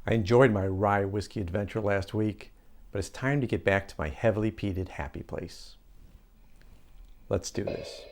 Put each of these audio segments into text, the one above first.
I enjoyed my rye whiskey adventure last week, but it's time to get back to my heavily peated happy place. Let's do this.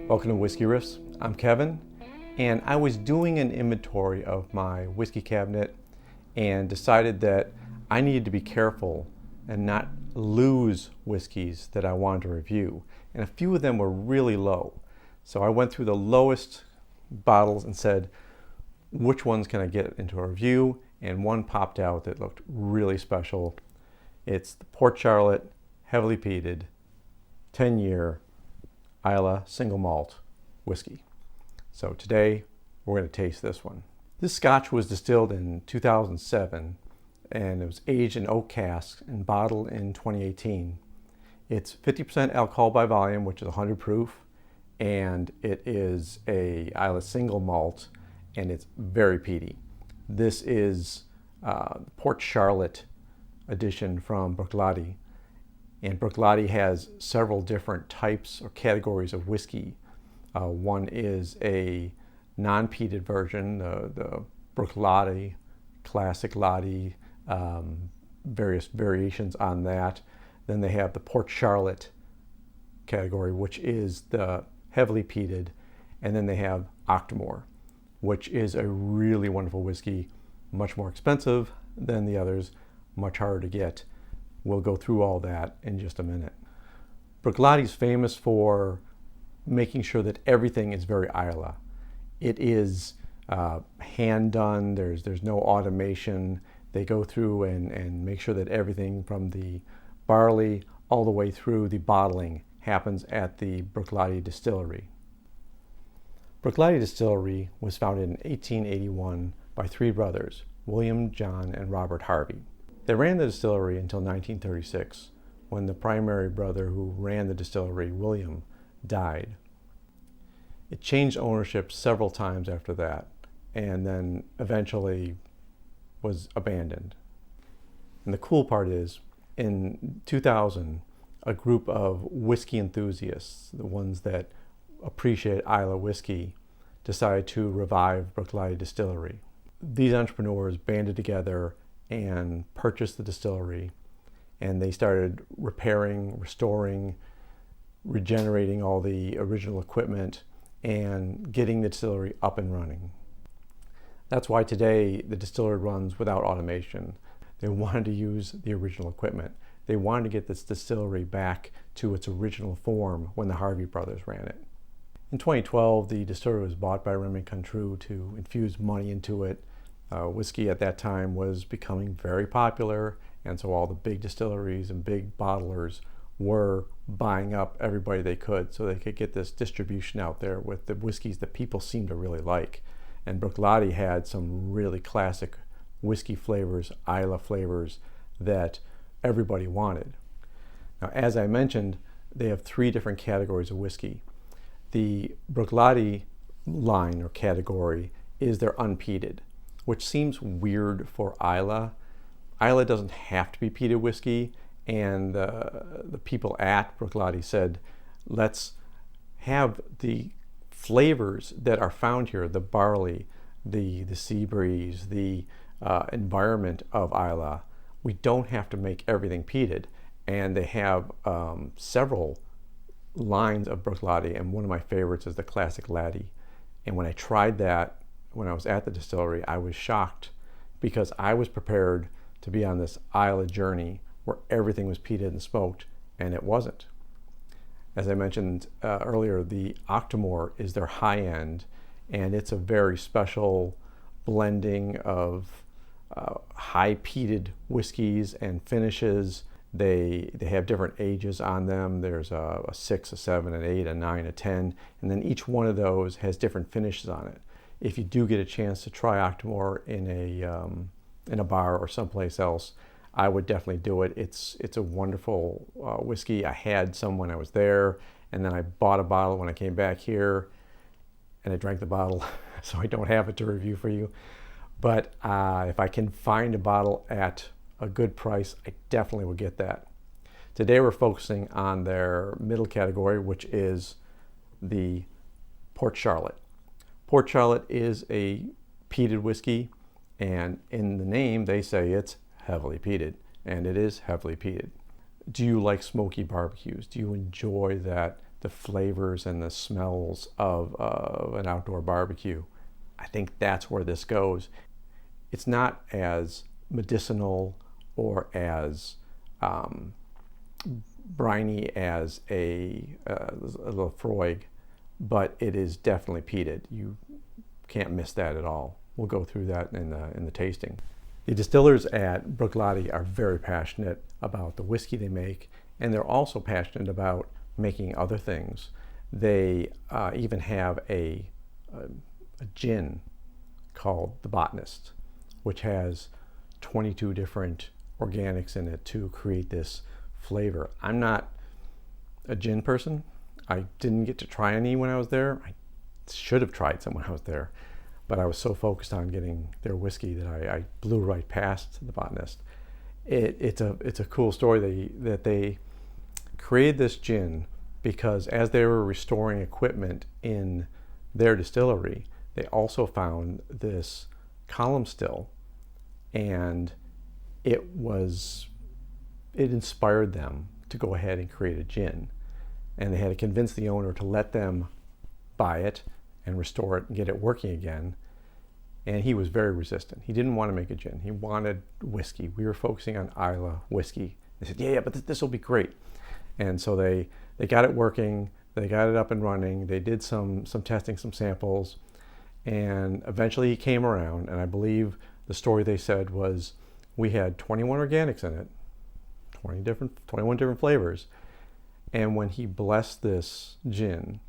Welcome to Whisky Riffs. I'm Kevin, and I was doing an inventory of my whiskey cabinet and decided that I needed to be careful and not lose whiskeys that I wanted to review. And a few of them were really low. So I went through the lowest bottles and said, which ones can I get into a review? And one popped out that looked really special. It's the Port Charlotte, heavily peated, 10-year Islay single malt whiskey. So today we're going to taste this one. This Scotch was distilled in 2007 and it was aged in oak casks and bottled in 2018. It's 50% alcohol by volume, which is 100 proof, and it is a Islay single malt and it's very peaty. This is Port Charlotte edition from Bruichladdich. And Bruichladdich has several different types or categories of whiskey. One is a non-peated version, the Bruichladdich, Classic Laddie, various variations on that. Then they have the Port Charlotte category, which is the heavily peated. And then they have Octomore, which is a really wonderful whiskey, much more expensive than the others, much harder to get. We'll go through all that in just a minute. Bruichladdich is famous for making sure that everything is very Islay. It is hand done, there's no automation. They go through and make sure that everything from the barley all the way through the bottling happens at the Bruichladdich distillery. Bruichladdich distillery was founded in 1881 by three brothers, William, John, and Robert Harvey. They ran the distillery until 1936, when the primary brother who ran the distillery, William, died. It changed ownership several times after that, and then eventually was abandoned. And the cool part is, in 2000, a group of whiskey enthusiasts, the ones that appreciate Islay whiskey, decided to revive Bruichladdich distillery. These entrepreneurs banded together and purchased the distillery, and they started repairing, restoring, regenerating all the original equipment and getting the distillery up and running. That's why today the distillery runs without automation. They wanted to use the original equipment. They wanted to get this distillery back to its original form when the Harvey brothers ran it. In 2012, the distillery was bought by Remington True to infuse money into it. Whiskey at that time was becoming very popular, and so all the big distilleries and big bottlers were buying up everybody they could so they could get this distribution out there with the whiskeys that people seemed to really like. And Bruichladdich had some really classic whiskey flavors, Islay flavors that everybody wanted. Now, as I mentioned, they have three different categories of whiskey. The Bruichladdich line or category is their unpeated, which seems weird for Islay. Islay doesn't have to be peated whiskey, and the people at Bruichladdich said, let's have the flavors that are found here, the barley, the sea breeze, the environment of Islay. We don't have to make everything peated. And they have several lines of Bruichladdich, and one of my favorites is the Classic Laddie. And when I tried that, when I was at the distillery, I was shocked because I was prepared to be on this Islay journey where everything was peated and smoked, and it wasn't. As I mentioned earlier, the Octomore is their high end, and it's a very special blending of high peated whiskeys and finishes. They have different ages on them. There's a 6, a 7, an 8, a 9, a 10, and then each one of those has different finishes on it. If you do get a chance to try Octomore in a bar or someplace else, I would definitely do it. It's a wonderful whiskey. I had some when I was there, and then I bought a bottle when I came back here, and I drank the bottle, so I don't have it to review for you. But if I can find a bottle at a good price, I definitely will get that. Today we're focusing on their middle category, which is the Port Charlotte. Port Charlotte is a peated whiskey, and in the name they say it's heavily peated, and it is heavily peated. Do you like smoky barbecues? Do you enjoy the flavors and the smells of an outdoor barbecue? I think that's where this goes. It's not as medicinal or as briny as a Lafroig, but it is definitely peated. You can't miss that at all. We'll go through that in the tasting. The distillers at Bruichladdich are very passionate about the whiskey they make, and they're also passionate about making other things. They even have a gin called the Botanist, which has 22 different organics in it to create this flavor. I'm not a gin person. I didn't get to try any when I was there. I should have tried some when I was there, but I was so focused on getting their whiskey that I blew right past the Botanist. It's a cool story that they created this gin because as they were restoring equipment in their distillery, they also found this column still, and it inspired them to go ahead and create a gin. And they had to convince the owner to let them buy it and restore it and get it working again. And he was very resistant. He didn't want to make a gin. He wanted whiskey. We were focusing on Islay whiskey. They said, yeah, but this will be great. And so they got it working. They got it up and running. They did some testing, some samples. And eventually he came around. And I believe the story they said was we had 21 organics in it, 21 different flavors. And when he blessed this gin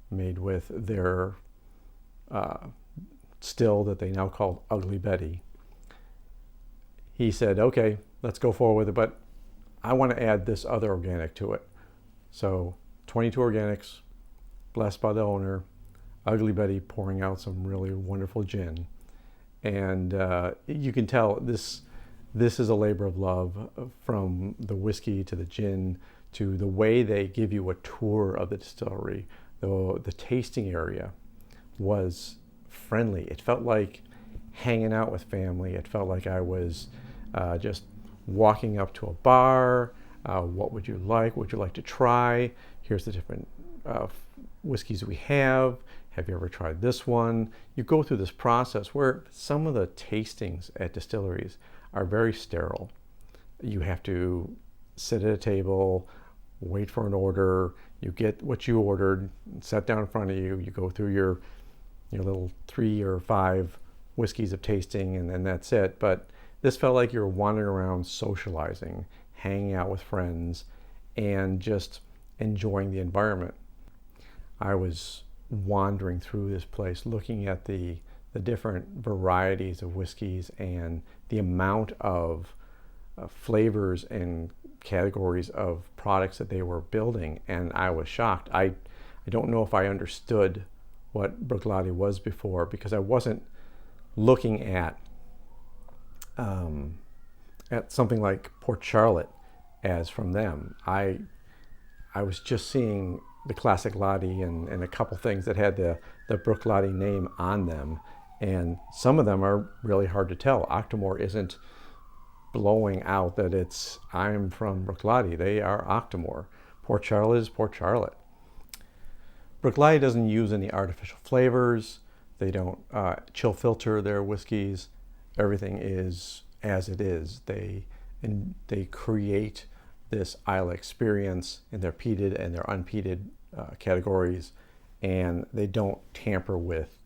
made with their still that they now call Ugly Betty, he said, okay, let's go forward with it, but I want to add this other organic to it. So 22 organics, blessed by the owner, Ugly Betty pouring out some really wonderful gin. And you can tell this is a labor of love, from the whiskey to the gin to the way they give you a tour of the distillery. The tasting area was friendly. It felt like hanging out with family. It felt like I was just walking up to a bar. What would you like? What would you like to try? Here's the different whiskeys we have. Have you ever tried this one? You go through this process where some of the tastings at distilleries are very sterile. You have to sit at a table, wait for an order, you get what you ordered, set down in front of you, you go through your little 3 or 5 whiskeys of tasting, and then that's it. But this felt like you were wandering around socializing, hanging out with friends, and just enjoying the environment. I was wandering through this place, looking at the different varieties of whiskeys and the amount of flavors and categories of products that they were building, and I was shocked. I don't know if I understood what Bruichladdich was before, because I wasn't looking at something like Port Charlotte as from them. I was just seeing the classic Laddie and a couple things that had the Bruichladdich name on them, and some of them are really hard to tell. Octomore isn't blowing out that it's I'm from Bruichladdich. They are Octomore. Port Charlotte is Port Charlotte. Bruichladdich doesn't use any artificial flavors. They don't chill filter their whiskeys. Everything is as it is. They create this Islay experience in their peated and their unpeated categories, and they don't tamper with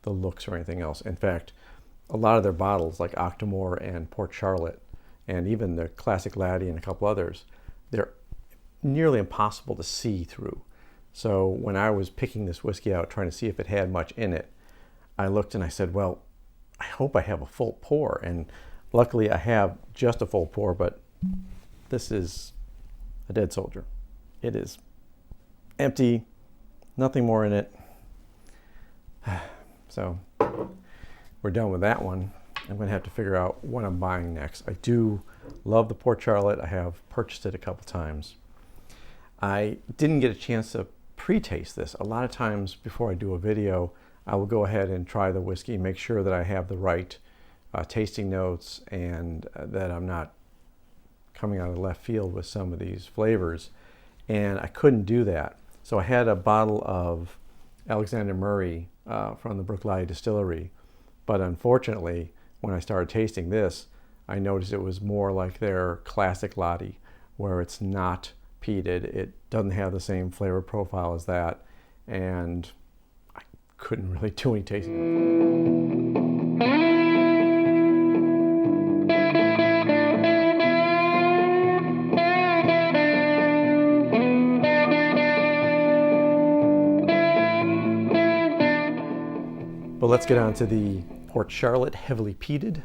the looks or anything else. In fact, a lot of their bottles, like Octomore and Port Charlotte, and even the Classic Laddie and a couple others, they're nearly impossible to see through. So when I was picking this whiskey out, trying to see if it had much in it, I looked and I said, well, I hope I have a full pour. And luckily I have just a full pour, but this is a dead soldier. It is empty, nothing more in it. So we're done with that one. I'm going to have to figure out what I'm buying next. I do love the Port Charlotte. I have purchased it a couple times. I didn't get a chance to pre-taste this. A lot of times before I do a video, I will go ahead and try the whiskey, make sure that I have the right tasting notes and that I'm not coming out of left field with some of these flavors. And I couldn't do that. So I had a bottle of Alexander Murray from the Bruichladdich distillery. But unfortunately, when I started tasting this, I noticed it was more like their Classic Laddie, where it's not peated. It doesn't have the same flavor profile as that. And I couldn't really do any tasting. But let's get on to the Port Charlotte heavily peated.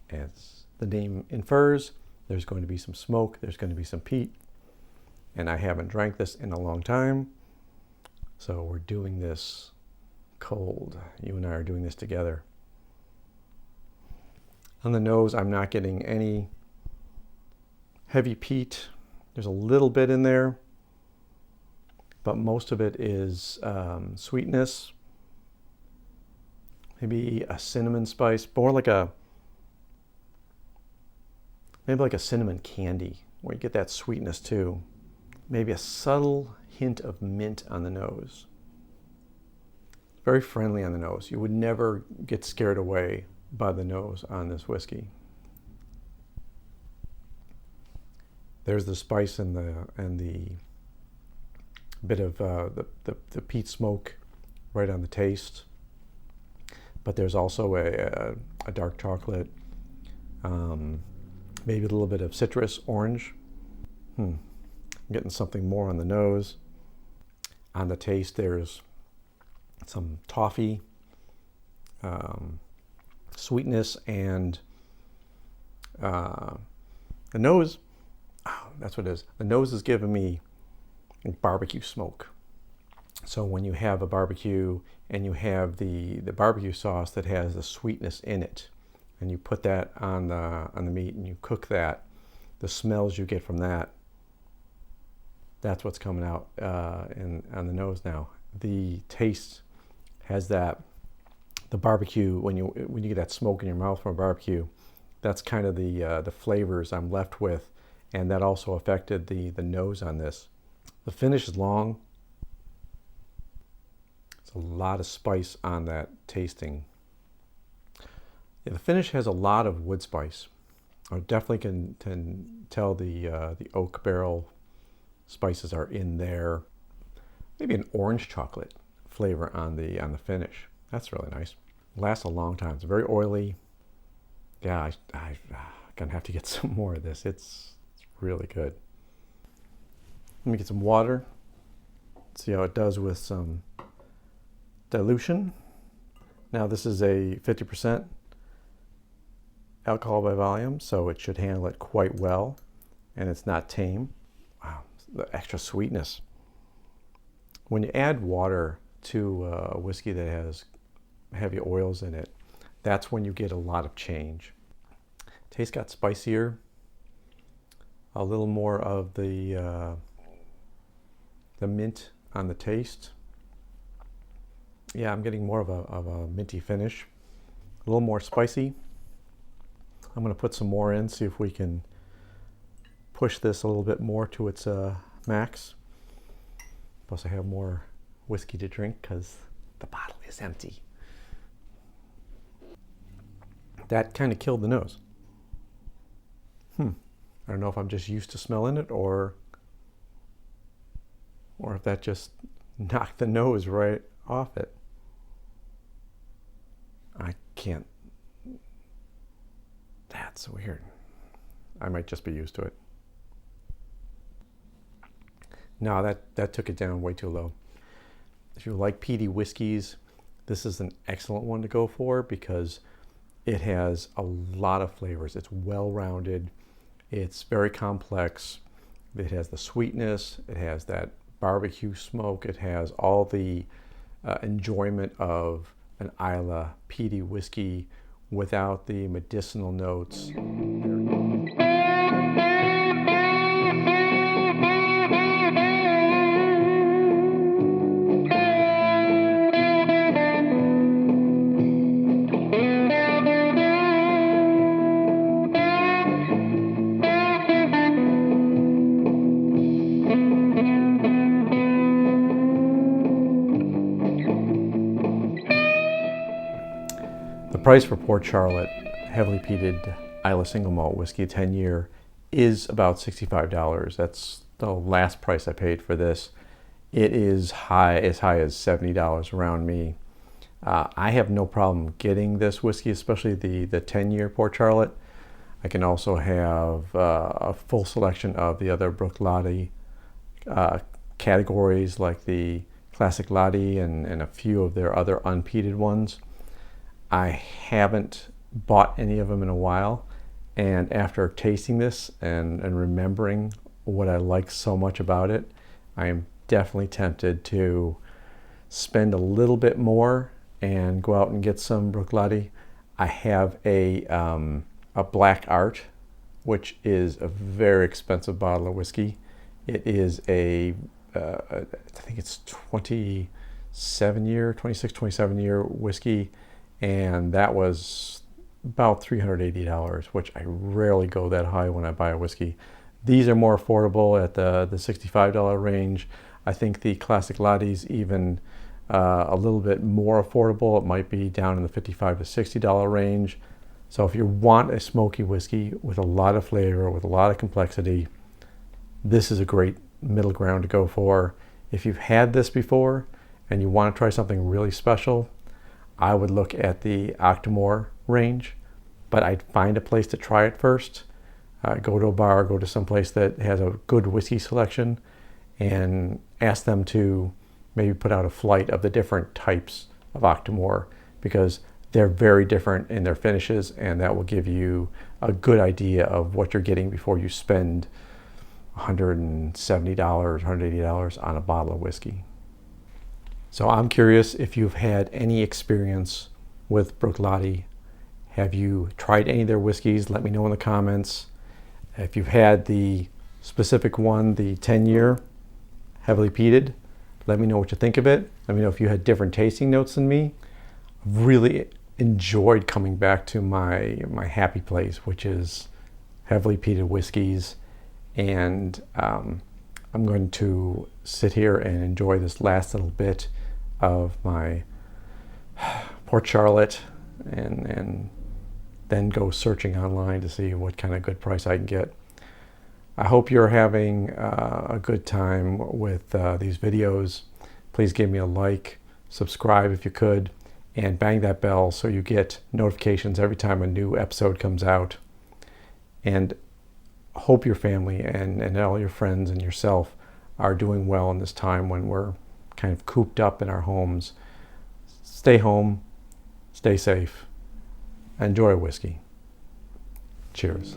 As the name infers, there's going to be some smoke, there's going to be some peat. And I haven't drank this in a long time. So we're doing this cold. You and I are doing this together. On the nose, I'm not getting any heavy peat. There's a little bit in there, but most of it is sweetness. Maybe a cinnamon spice, more like maybe like a cinnamon candy, where you get that sweetness too. Maybe a subtle hint of mint on the nose. Very friendly on the nose. You would never get scared away by the nose on this whiskey. There's the spice and the bit of the peat smoke right on the taste. But there's also a dark chocolate, maybe a little bit of citrus, orange. I'm getting something more on the nose. On the taste, there's some toffee, sweetness, and the nose, that's what it is. The nose is giving me barbecue smoke. So when you have a barbecue and you have the barbecue sauce that has the sweetness in it, and you put that on the meat and you cook that, the smells you get from that, that's what's coming out on the nose now. The taste has that, the barbecue, when you get that smoke in your mouth from a barbecue, that's kind of the flavors I'm left with, and that also affected the nose on this. The finish is long. It's a lot of spice on that tasting. Yeah, the finish has a lot of wood spice. I definitely can tell the oak barrel spices are in there. Maybe an orange chocolate flavor on the finish. That's really nice. Lasts a long time. It's very oily. Yeah, I'm gonna have to get some more of this. It's really good. Let me get some water. See how it does with some dilution. Now this is a 50% alcohol by volume, so it should handle it quite well, and it's not tame. Wow, the extra sweetness. When you add water to a whiskey that has heavy oils in it, that's when you get a lot of change. Taste got spicier, a little more of the mint on the taste. Yeah, I'm getting more of a minty finish, a little more spicy. I'm going to put some more in, see if we can push this a little bit more to its max. Plus I have more whiskey to drink because the bottle is empty. That kind of killed the nose. I don't know if I'm just used to smelling it or if that just knocked the nose right off it. I can't. That's weird. I might just be used to it. No, that took it down way too low. If you like peaty whiskeys, this is an excellent one to go for because it has a lot of flavors. It's well-rounded. It's very complex. It has the sweetness. It has that barbecue smoke. It has all the enjoyment of an Islay peaty whiskey without the medicinal notes. The price for Port Charlotte heavily peated Islay single malt whiskey 10-year is about $65. That's the last price I paid for this. It is as high as $70 around me. I have no problem getting this whiskey, especially the 10-year Port Charlotte. I can also have a full selection of the other Bruichladdich categories like the Classic Laddie and a few of their other unpeated ones. I haven't bought any of them in a while, and after tasting this and remembering what I like so much about it, I am definitely tempted to spend a little bit more and go out and get some Bruichladdich. I have a Black Art, which is a very expensive bottle of whiskey. It is I think it's 26, 27 year whiskey, and that was about $380, which I rarely go that high when I buy a whiskey. These are more affordable at the $65 range. I think the Classic Laddie's even a little bit more affordable. It might be down in the $55 to $60 range. So if you want a smoky whiskey with a lot of flavor, with a lot of complexity, this is a great middle ground to go for. If you've had this before and you want to try something really special, I would look at the Octomore range, but I'd find a place to try it first. Go to a bar, go to some place that has a good whiskey selection, and ask them to maybe put out a flight of the different types of Octomore, because they're very different in their finishes, and that will give you a good idea of what you're getting before you spend $170, $180 on a bottle of whiskey. So I'm curious if you've had any experience with Bruichladdich. Have you tried any of their whiskeys? Let me know in the comments. If you've had the specific one, the 10-year heavily peated, let me know what you think of it. Let me know if you had different tasting notes than me. I've really enjoyed coming back to my happy place, which is heavily peated whiskeys. And I'm going to sit here and enjoy this last little bit of my Port Charlotte and then go searching online to see what kind of good price I can get. I hope you're having a good time with these videos. Please give me a like, subscribe if you could, and bang that bell so you get notifications every time a new episode comes out. And hope your family and all your friends and yourself are doing well in this time when we're kind of cooped up in our homes. Stay home, stay safe, enjoy whiskey. Cheers.